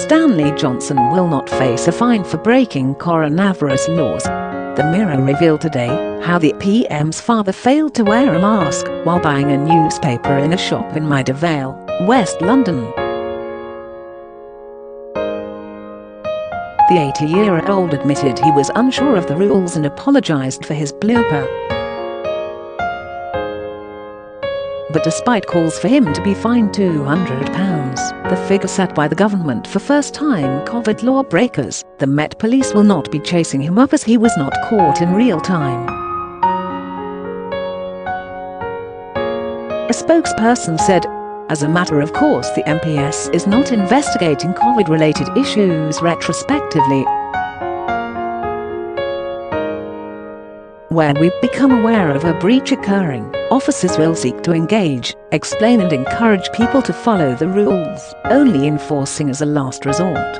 Stanley Johnson will not face a fine for breaking coronavirus laws. The Mirror revealed today how the PM's father failed to wear a mask while buying a newspaper in a shop in Maida Vale, West London. The 80-year-old admitted he was unsure of the rules and apologised for his blooper. But despite calls for him to be fined £200, the figure set by the government for first-time COVID lawbreakers, the Met Police will not be chasing him up as he was not caught in real time. A spokesperson said, "As a matter of course, the MPS is not investigating COVID-related issues retrospectively. When we become aware of a breach occurring, officers will seek to engage, explain and encourage people to follow the rules, only enforcing as a last resort.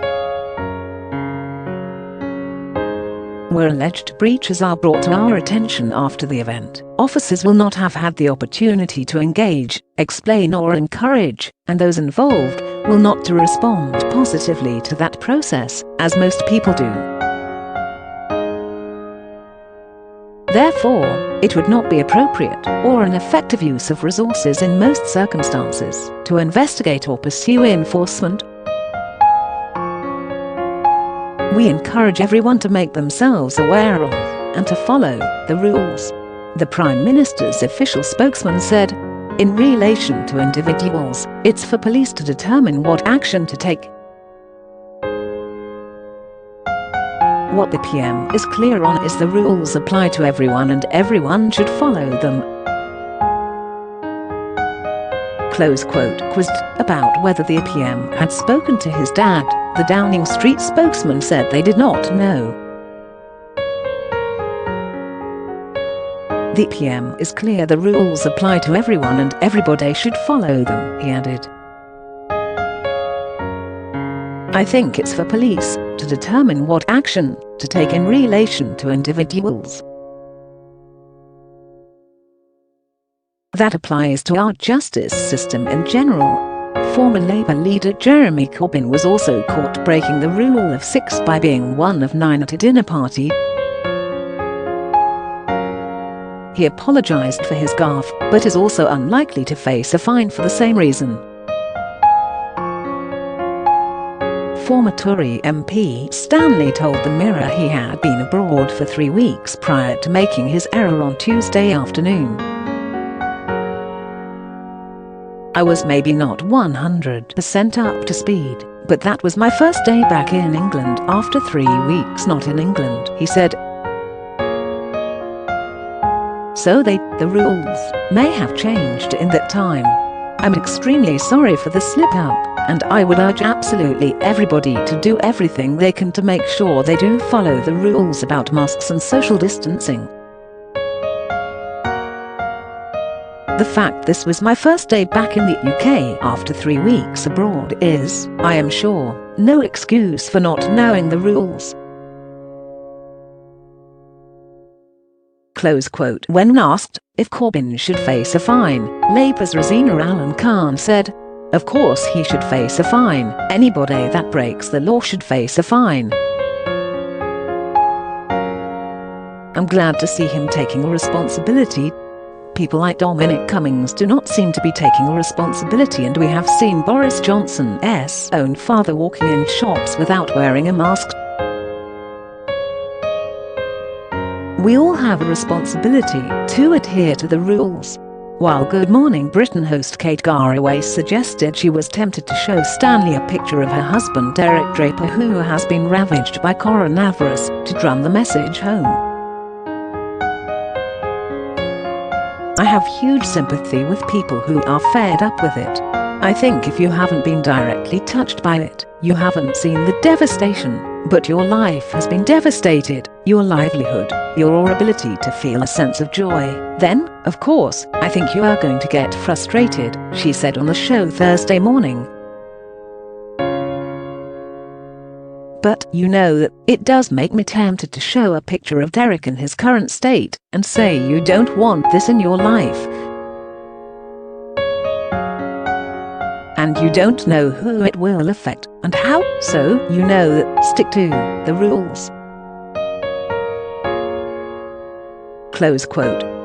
Where alleged breaches are brought to our attention after the event, officers will not have had the opportunity to engage, explain or encourage, and those involved will not to respond positively to that process, as most people do. Therefore, it would not be appropriate or an effective use of resources in most circumstances to investigate or pursue enforcement. We encourage everyone to make themselves aware of and to follow the rules," the Prime Minister's official spokesman said. "In relation to individuals, it's for police to determine what action to take. What the PM is clear on is the rules apply to everyone and everyone should follow them." Close quote. Quizzed about whether the PM had spoken to his dad, the Downing Street spokesman said they did not know. "The PM is clear the rules apply to everyone and everybody should follow them," he added. "I think it's for police to determine what action to take in relation to individuals. That applies to our justice system in general." Former Labour leader Jeremy Corbyn was also caught breaking the rule of 6 by being one of 9 at a dinner party. He apologised for his gaffe, but is also unlikely to face a fine for the same reason. Former Tory MP Stanley told the Mirror he had been abroad for 3 weeks prior to making his error on Tuesday afternoon. "I was maybe not 100% up to speed, but that was my first day back in England after 3 weeks not in England," he said. "So the rules may have changed in that time. I'm extremely sorry for the slip-up, and I would urge absolutely everybody to do everything they can to make sure they do follow the rules about masks and social distancing. The fact this was my first day back in the UK after 3 weeks abroad is, I am sure, no excuse for not knowing the rules." Close quote. When asked if Corbyn should face a fine, Labour's Rosena Allen-Khan said, "Of course he should face a fine. Anybody that breaks the law should face a fine. I'm glad to see him taking responsibility. People like Dominic Cummings do not seem to be taking responsibility, and we have seen Boris Johnson's own father walking in shops without wearing a mask. We all have a responsibility to adhere to the rules." While Good Morning Britain host Kate Garraway suggested she was tempted to show Stanley a picture of her husband Derek Draper, who has been ravaged by coronavirus, to drum the message home. "I have huge sympathy with people who are fed up with it. I think if you haven't been directly touched by it, you haven't seen the devastation, but your life has been devastated, your livelihood, your ability to feel a sense of joy, then, of course, I think you are going to get frustrated," she said on the show Thursday morning. "But you know that it does make me tempted to show a picture of Derek in his current state and say you don't want this in your life. and you don't know who it will affect and how, so you know that stick to the rules. Close quote.